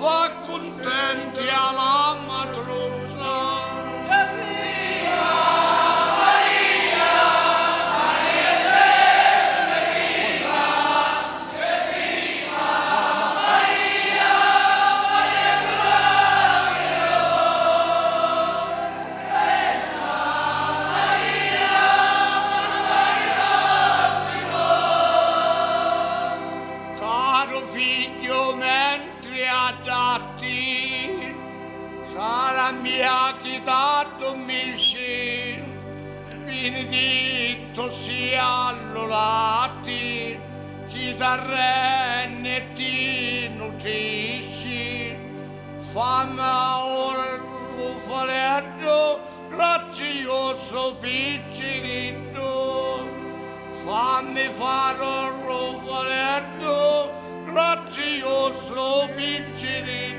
fa contenti alla matruzza. Caro figlio, mentre adatti sarà mia chitato misci, benedetto sia l'olati, chi darrenne e ti nutrisci, famma ora lo faletto, grazioso piccinetto, fammi fare un rovaletto, grazioso piccino.